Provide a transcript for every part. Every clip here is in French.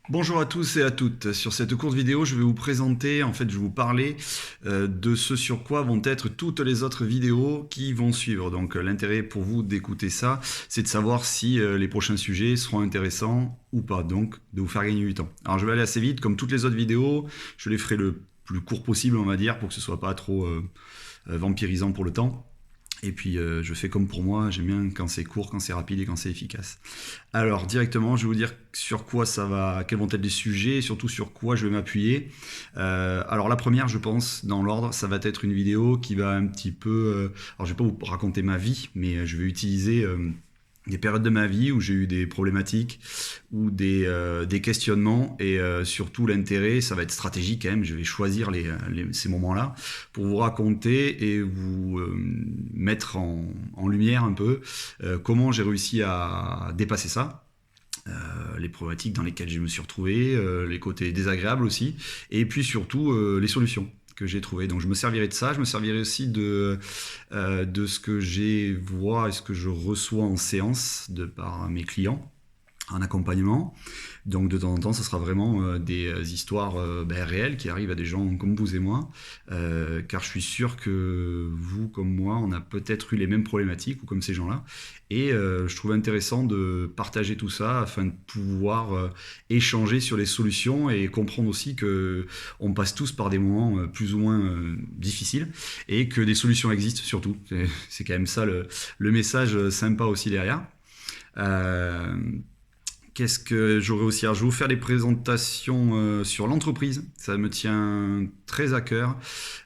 Bonjour à tous et à toutes. Sur cette courte vidéo, je vais vous présenter, je vais vous parler de ce sur quoi vont être toutes les autres vidéos qui vont suivre. Donc l'intérêt pour vous d'écouter ça, c'est de savoir si les prochains sujets seront intéressants ou pas, donc de vous faire gagner du temps. Alors je vais aller assez vite, comme toutes les autres vidéos, je les ferai le plus court possible, on va dire, pour que ce soit pas trop vampirisant pour le temps. Et puis je fais comme pour moi, j'aime bien quand c'est court, quand c'est rapide et quand c'est efficace. Alors directement, je vais vous dire sur quoi ça va, quels vont être les sujets, et surtout sur quoi je vais m'appuyer. Alors la première, je pense, dans l'ordre, ça va être une vidéo qui va un petit peu... alors je vais pas vous raconter ma vie, mais je vais utiliser... des périodes de ma vie où j'ai eu des problématiques ou des questionnements et surtout l'intérêt, ça va être stratégique quand même, je vais choisir ces moments-là pour vous raconter et vous mettre en lumière un peu comment j'ai réussi à dépasser ça. Les problématiques dans lesquelles je me suis retrouvé, les côtés désagréables aussi, et puis surtout les solutions que j'ai trouvées. Donc je me servirai de ça, je me servirai aussi de ce que j'ai vois et ce que je reçois en séance de par mes clients en accompagnement. Donc de temps en temps, ce sera vraiment des histoires réelles qui arrivent à des gens comme vous et moi, car je suis sûr que vous comme moi, on a peut-être eu les mêmes problématiques ou comme ces gens-là. Et je trouve intéressant de partager tout ça afin de pouvoir échanger sur les solutions et comprendre aussi que on passe tous par des moments plus ou moins difficiles et que des solutions existent surtout. C'est quand même ça le message sympa aussi derrière. Euh, Qu'est-ce que j'aurais aussi? Alors, je vais vous faire des présentations sur l'entreprise. Ça me tient très à cœur.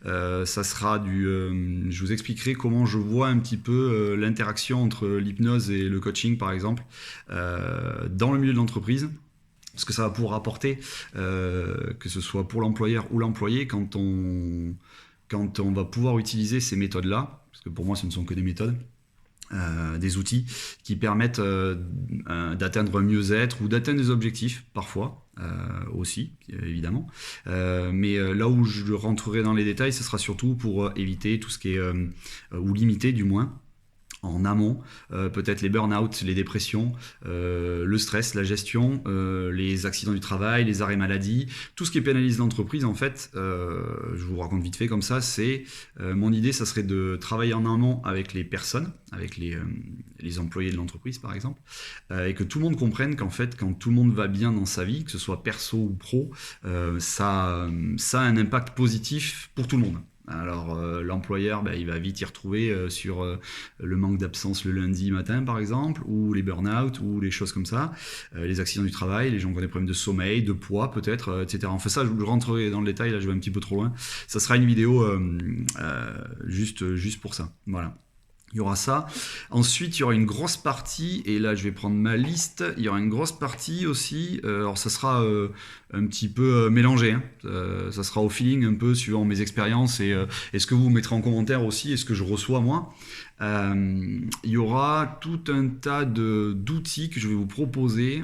Ça sera je vous expliquerai comment je vois un petit peu l'interaction entre l'hypnose et le coaching, par exemple, dans le milieu de l'entreprise. Ce que ça va pouvoir apporter, que ce soit pour l'employeur ou l'employé, quand on va pouvoir utiliser ces méthodes-là. Parce que pour moi, ce ne sont que des méthodes. Des outils qui permettent d'atteindre un mieux-être ou d'atteindre des objectifs parfois aussi évidemment, mais là où je rentrerai dans les détails, ce sera surtout pour éviter tout ce qui est ou limiter du moins en amont, peut-être les burn-out, les dépressions, le stress, la gestion, les accidents du travail, les arrêts maladie, tout ce qui pénalise l'entreprise en fait, je vous raconte vite fait comme ça, c'est mon idée, ça serait de travailler en amont avec les personnes, avec les employés de l'entreprise par exemple, et que tout le monde comprenne qu'en fait quand tout le monde va bien dans sa vie, que ce soit perso ou pro, ça a un impact positif pour tout le monde. Alors l'employeur, il va vite y retrouver sur le manque d'absence le lundi matin par exemple, ou les burn-out, ou les choses comme ça, les accidents du travail, les gens qui ont des problèmes de sommeil, de poids peut-être, etc. Enfin ça, je rentrerai dans le détail, là je vais un petit peu trop loin. Ça sera une vidéo juste pour ça. Voilà. Il y aura ça. Ensuite, il y aura une grosse partie, et là je vais prendre ma liste, il y aura une grosse partie aussi, alors ça sera un petit peu mélangé, hein. Ça sera au feeling un peu suivant mes expériences et ce que vous mettrez en commentaire aussi et ce que je reçois moi. Il y aura tout un tas d'outils que je vais vous proposer.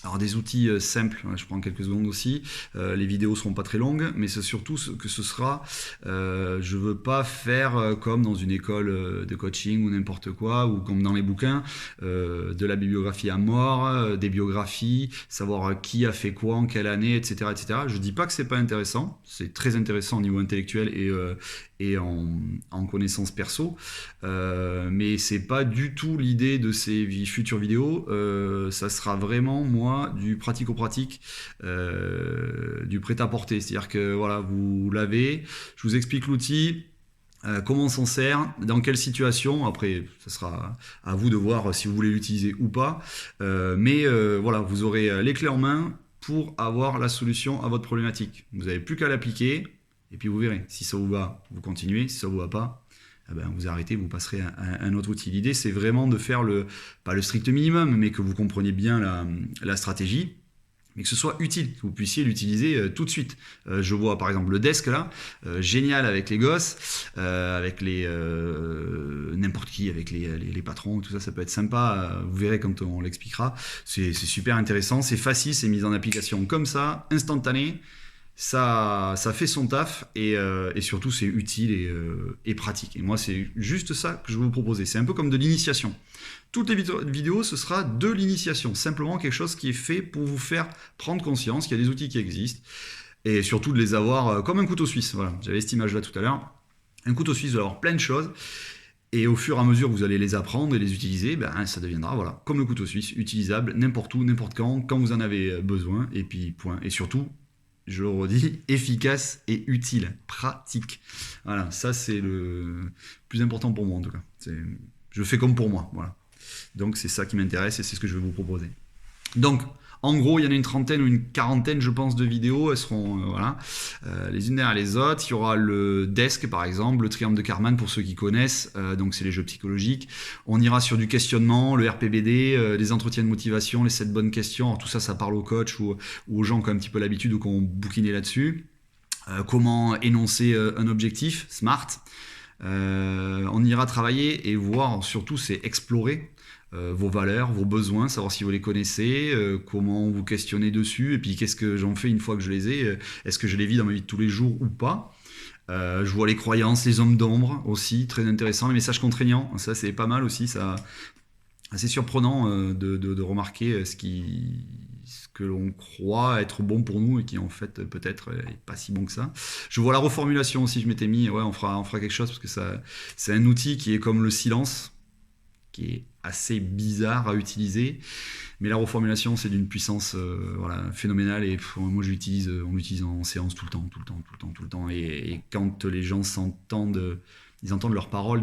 Alors des outils simples, je prends quelques secondes aussi, les vidéos seront pas très longues, mais c'est surtout que ce sera, je veux pas faire comme dans une école de coaching ou n'importe quoi, ou comme dans les bouquins, de la bibliographie à mort, des biographies, savoir qui a fait quoi en quelle année, etc. etc. Je dis pas que c'est pas intéressant, c'est très intéressant au niveau intellectuel et en connaissance perso, mais c'est pas du tout l'idée de ces futures vidéos, ça sera vraiment moi du pratico-pratique, du prêt-à-porter, c'est-à-dire que voilà, vous l'avez, je vous explique l'outil, comment on s'en sert, dans quelle situation, après ça sera à vous de voir si vous voulez l'utiliser ou pas, mais voilà, vous aurez les clés en main pour avoir la solution à votre problématique. Vous n'avez plus qu'à l'appliquer, et puis vous verrez. Si ça vous va, vous continuez. Si ça vous va pas, vous arrêtez, vous passerez à un autre outil. L'idée, c'est vraiment de faire pas le strict minimum, mais que vous compreniez bien la stratégie, mais que ce soit utile, que vous puissiez l'utiliser tout de suite. Je vois par exemple le desk là, génial avec les gosses, avec n'importe qui, avec les patrons, tout ça, ça peut être sympa. Vous verrez quand on l'expliquera. C'est super intéressant, c'est facile, c'est mis en application comme ça, instantané. ça fait son taf et surtout c'est utile et pratique. Et moi c'est juste ça que je vais vous proposer. C'est un peu comme de l'initiation. Toutes les vidéos, ce sera de l'initiation. Simplement quelque chose qui est fait pour vous faire prendre conscience qu'il y a des outils qui existent. Et surtout de les avoir comme un couteau suisse. Voilà, j'avais cette image là tout à l'heure. Un couteau suisse, vous allez avoir plein de choses. Et au fur et à mesure que vous allez les apprendre et les utiliser, ben, ça deviendra voilà, comme le couteau suisse, utilisable n'importe où, n'importe quand vous en avez besoin. Et puis point. Et surtout, je le redis, efficace et utile, pratique. Voilà, ça c'est le plus important pour moi en tout cas. Je fais comme pour moi. Voilà. Donc c'est ça qui m'intéresse et c'est ce que je vais vous proposer. Donc, en gros, il y en a une trentaine ou une quarantaine, je pense, de vidéos. Elles seront les unes derrière les autres. Il y aura le desk, par exemple, le triangle de Karman, pour ceux qui connaissent. Donc, c'est les jeux psychologiques. On ira sur du questionnement, le RPBD, les entretiens de motivation, les 7 bonnes questions. Alors, tout ça, ça parle aux coachs ou aux gens qui ont un petit peu l'habitude ou qui ont bouquiné là-dessus. Comment énoncer un objectif, SMART. On ira travailler et voir, surtout, c'est explorer vos valeurs, vos besoins, savoir si vous les connaissez, comment vous questionnez dessus, et puis qu'est-ce que j'en fais une fois que je les ai, est-ce que je les vis dans ma vie de tous les jours ou pas. Je vois les croyances, les hommes d'ombre aussi, très intéressant, les messages contraignants, ça c'est pas mal aussi, ça assez surprenant de remarquer ce que l'on croit être bon pour nous et qui en fait peut-être est pas si bon que ça. Je vois la reformulation aussi, je m'étais mis, ouais on fera quelque chose parce que ça, c'est un outil qui est comme le silence, qui est assez bizarre à utiliser, mais la reformulation c'est d'une puissance voilà, phénoménale et moi on l'utilise en séance tout le temps et quand les gens ils entendent leurs paroles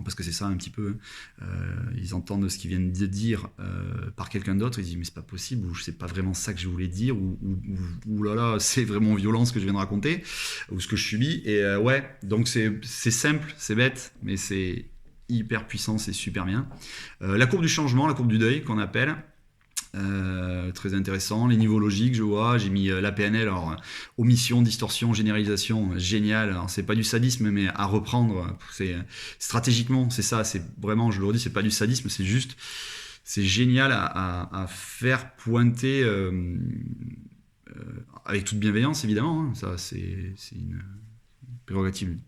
parce que c'est ça un petit peu, ils entendent ce qu'ils viennent de dire par quelqu'un d'autre, ils disent mais c'est pas possible, ou c'est pas vraiment ça que je voulais dire, ou là là c'est vraiment violent ce que je viens de raconter, ou ce que je subis, et ouais, donc c'est simple, c'est bête, mais c'est hyper puissant, c'est super bien. La courbe du changement, la courbe du deuil qu'on appelle, très intéressant. Les niveaux logiques, je vois, j'ai mis la PNL, alors omission, distorsion, généralisation, génial. Alors c'est pas du sadisme, mais à reprendre, c'est stratégiquement, c'est ça, c'est vraiment, je le redis, c'est pas du sadisme, c'est juste, c'est génial à faire pointer avec toute bienveillance évidemment, hein, ça c'est une prérogative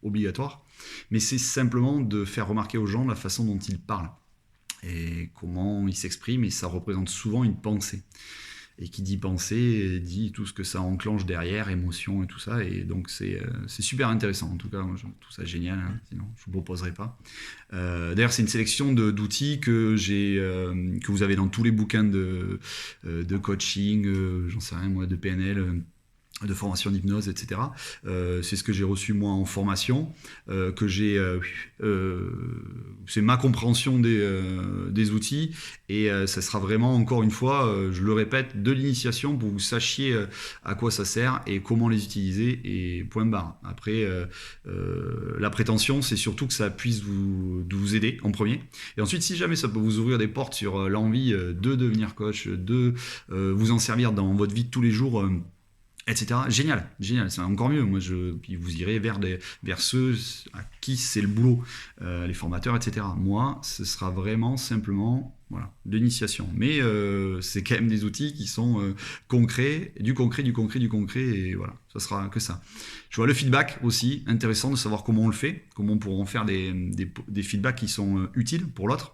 obligatoire, mais c'est simplement de faire remarquer aux gens la façon dont ils parlent et comment ils s'expriment, et ça représente souvent une pensée. Et qui dit pensée dit tout ce que ça enclenche derrière, émotion et tout ça, et donc c'est super intéressant. En tout cas, moi, je trouve ça génial, hein, sinon je ne vous proposerai pas. D'ailleurs, c'est une sélection d'outils que vous avez dans tous les bouquins de coaching, j'en sais rien moi, de PNL, de formation d'hypnose, etc. C'est ce que j'ai reçu moi en formation, que j'ai, c'est ma compréhension des outils, et ça sera vraiment, encore une fois, je le répète, de l'initiation pour que vous sachiez à quoi ça sert et comment les utiliser, et point barre. Après, la prétention, c'est surtout que ça puisse vous aider en premier, et ensuite, si jamais ça peut vous ouvrir des portes sur l'envie de devenir coach, de vous en servir dans votre vie de tous les jours, etc. Génial, c'est encore mieux. Moi, puis vous irez vers ceux à qui c'est le boulot, les formateurs, etc. Moi, ce sera vraiment simplement de l'initiation. Mais c'est quand même des outils qui sont concrets, du concret, et voilà, ça sera que ça. Je vois le feedback aussi, intéressant de savoir comment on le fait, comment on pourra en faire des feedbacks qui sont utiles pour l'autre.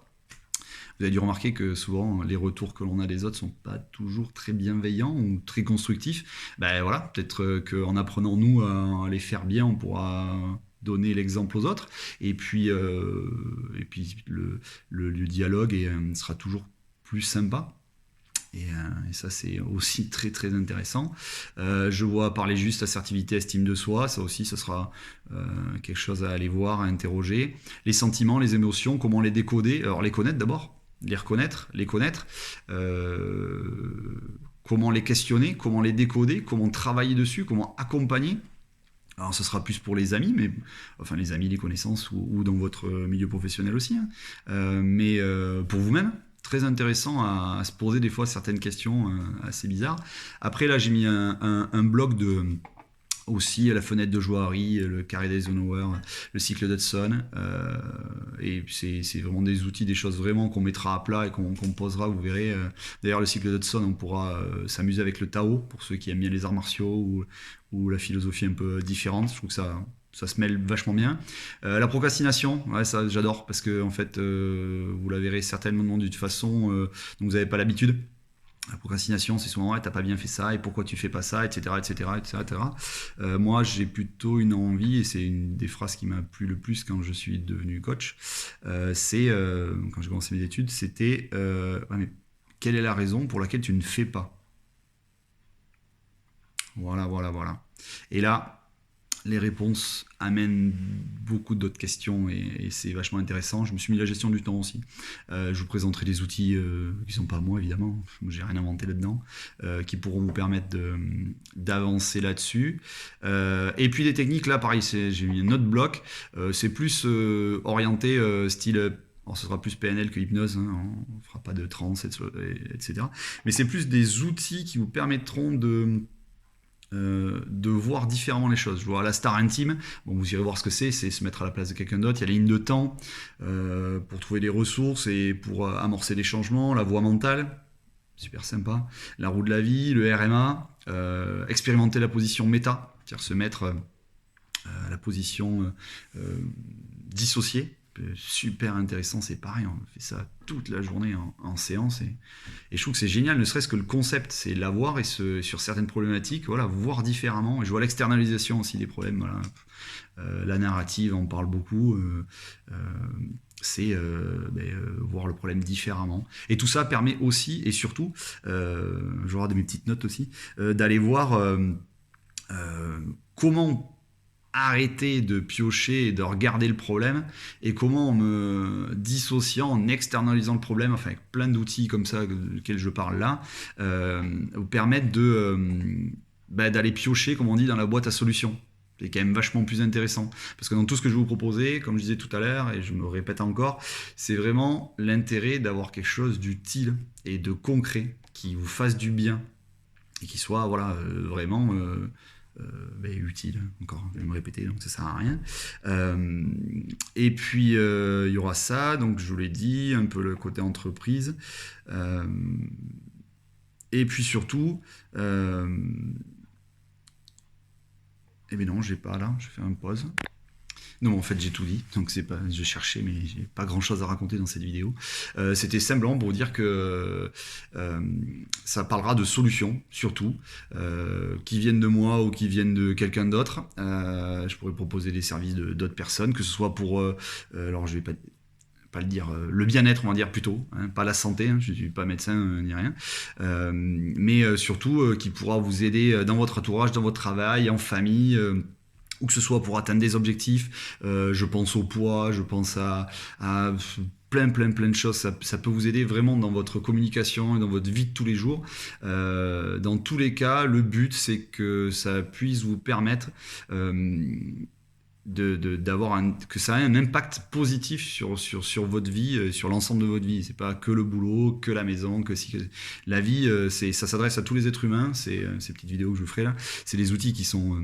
Vous avez dû remarquer que souvent les retours que l'on a des autres sont pas toujours très bienveillants ou très constructifs. Ben voilà, peut-être qu'en apprenant nous à les faire bien, on pourra donner l'exemple aux autres. Et puis le dialogue sera toujours plus sympa. Et ça c'est aussi très très intéressant. Je vois parler juste assertivité, estime de soi, ça aussi ça sera quelque chose à aller voir, à interroger. Les sentiments, les émotions, comment les décoder, alors les connaître d'abord, les reconnaître, les connaître, comment les questionner, comment les décoder, comment travailler dessus, comment accompagner. Alors ce sera plus pour les amis, mais enfin les amis, les connaissances ou dans votre milieu professionnel aussi, hein. Mais pour vous-même, très intéressant à se poser des fois certaines questions assez bizarres. Après là j'ai mis un blog aussi la fenêtre de Johari, le carré d'Eisenhower, le cycle d'Hudson. Et c'est vraiment des outils, des choses vraiment qu'on mettra à plat et qu'on posera, vous verrez. D'ailleurs, le cycle d'Hudson, on pourra s'amuser avec le Tao, pour ceux qui aiment bien les arts martiaux ou la philosophie un peu différente. Je trouve que ça se mêle vachement bien. La procrastination, ouais, ça j'adore, parce que en fait, vous la verrez certainement d'une façon dont vous n'avez pas l'habitude. La procrastination, c'est souvent, ouais, t'as pas bien fait ça, et pourquoi tu fais pas ça, etc., etc., etc. Moi, j'ai plutôt une envie, et c'est une des phrases qui m'a plu le plus quand je suis devenu coach, quand j'ai commencé mes études, c'était, ouais, mais quelle est la raison pour laquelle tu ne fais pas? Voilà, voilà, voilà. Et là, les réponses amènent beaucoup d'autres questions et c'est vachement intéressant. Je me suis mis la gestion du temps aussi. Je vous présenterai des outils qui ne sont pas moi évidemment, j'ai rien inventé là-dedans, qui pourront vous permettre d'avancer là-dessus. Et puis des techniques, là pareil, j'ai mis un autre bloc, c'est plus orienté style... Alors ce sera plus PNL que hypnose, hein, on ne fera pas de transe, etc. Mais c'est plus des outils qui vous permettront de voir différemment les choses. Je vois la star intime, bon, vous irez voir ce que c'est se mettre à la place de quelqu'un d'autre. Il y a les lignes de temps pour trouver des ressources et pour amorcer des changements, la voie mentale, super sympa, la roue de la vie, le RMA, expérimenter la position méta, c'est-à-dire se mettre à la position dissociée. Super intéressant, c'est pareil, on fait ça toute la journée en séance et je trouve que c'est génial, ne serait-ce que le concept, c'est l'avoir et sur certaines problématiques, voilà, voir différemment. Et je vois l'externalisation aussi des problèmes, voilà. La narrative en parle beaucoup, c'est voir le problème différemment. Et tout ça permet aussi et surtout, j'aurai de mes petites notes aussi, d'aller voir comment arrêter de piocher et de regarder le problème et comment en me dissociant, en externalisant le problème, enfin avec plein d'outils comme ça desquels je parle là, vous permettre d'aller piocher, comme on dit, dans la boîte à solutions. C'est quand même vachement plus intéressant parce que dans tout ce que je vais vous proposer, comme je disais tout à l'heure et je me répète encore, c'est vraiment l'intérêt d'avoir quelque chose d'utile et de concret qui vous fasse du bien et qui soit vraiment utile, encore, je vais me répéter, donc ça sert à rien. Et puis il y aura ça, donc je vous l'ai dit, un peu le côté entreprise. Et puis surtout, eh bien non, j'ai pas là, je fais une pause. Non, en fait, j'ai tout dit, donc c'est pas, je cherchais, mais j'ai pas grand chose à raconter dans cette vidéo. C'était simplement pour dire que ça parlera de solutions, surtout, qui viennent de moi ou qui viennent de quelqu'un d'autre. Je pourrais proposer des services d'autres personnes, que ce soit pour, alors je vais pas le dire, le bien-être, on va dire plutôt, hein, pas la santé, hein, je ne suis pas médecin ni rien, mais surtout qui pourra vous aider dans votre entourage, dans votre travail, en famille, ou que ce soit pour atteindre des objectifs. Je pense au poids, je pense à plein de choses. Ça peut vous aider vraiment dans votre communication et dans votre vie de tous les jours. Dans tous les cas, le but, c'est que ça puisse vous permettre que ça ait un impact positif sur votre vie, sur l'ensemble de votre vie. C'est pas que le boulot, que la maison, que la vie, ça s'adresse à tous les êtres humains. Ces petites vidéos que je vous ferai là, c'est des outils qui sont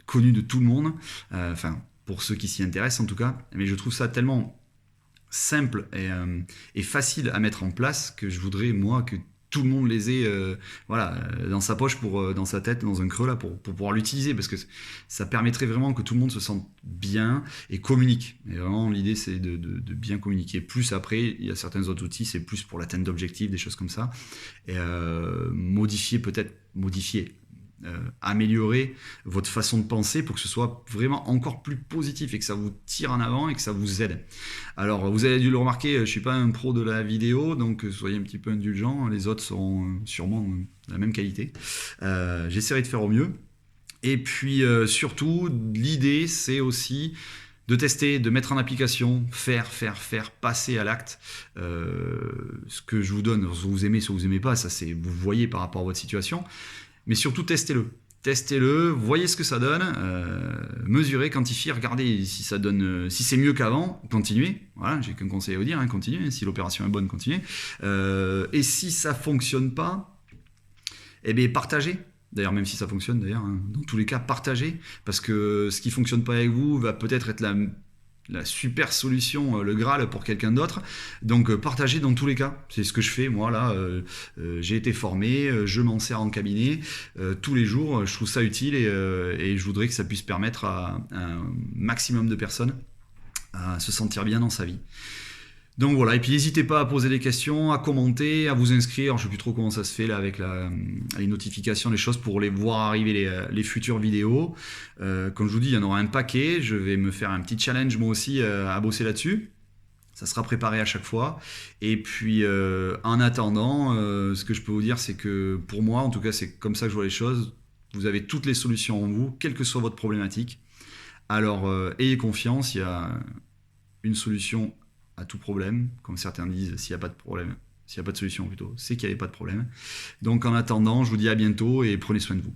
connus de tout le monde, enfin pour ceux qui s'y intéressent en tout cas, mais je trouve ça tellement simple et facile à mettre en place que je voudrais moi que tout le monde les ait dans sa poche, dans sa tête, dans un creux là, pour pouvoir l'utiliser, parce que ça permettrait vraiment que tout le monde se sente bien et communique. Et vraiment l'idée c'est de bien communiquer. Plus après, il y a certains autres outils, c'est plus pour l'atteinte d'objectifs, des choses comme ça, et améliorer votre façon de penser pour que ce soit vraiment encore plus positif et que ça vous tire en avant et que ça vous aide. Alors vous avez dû le remarquer, je ne suis pas un pro de la vidéo, donc soyez un petit peu indulgents, les autres seront sûrement de la même qualité. J'essaierai de faire au mieux. Et puis surtout, l'idée c'est aussi de tester, de mettre en application, faire, passer à l'acte. Ce que je vous donne, soit vous aimez, soit vous n'aimez pas, ça c'est vous voyez par rapport à votre situation. Mais surtout, testez-le, voyez ce que ça donne, mesurez, quantifiez, regardez si ça donne, si c'est mieux qu'avant, continuez. Voilà, j'ai qu'un conseil à vous dire, hein, continuez. Si l'opération est bonne, continuez. Et si ça fonctionne pas, eh bien partagez. D'ailleurs, même si ça fonctionne, d'ailleurs, hein, dans tous les cas, partagez, parce que ce qui fonctionne pas avec vous va peut-être être la super solution, le Graal pour quelqu'un d'autre. Donc partagez dans tous les cas. C'est ce que je fais, moi, là. J'ai été formé, je m'en sers en cabinet tous les jours. Je trouve ça utile et je voudrais que ça puisse permettre à un maximum de personnes à se sentir bien dans sa vie. Donc voilà, et puis n'hésitez pas à poser des questions, à commenter, à vous inscrire. Je ne sais plus trop comment ça se fait là avec les notifications, les choses pour les voir arriver les futures vidéos. Comme je vous dis, il y en aura un paquet. Je vais me faire un petit challenge moi aussi à bosser là-dessus. Ça sera préparé à chaque fois. Et puis en attendant, ce que je peux vous dire, c'est que pour moi, en tout cas, c'est comme ça que je vois les choses. Vous avez toutes les solutions en vous, quelle que soit votre problématique. Alors ayez confiance, il y a une solution à tout problème, comme certains disent, s'il n'y a pas de problème, s'il n'y a pas de solution plutôt, c'est qu'il n'y avait pas de problème. Donc en attendant, je vous dis à bientôt et prenez soin de vous.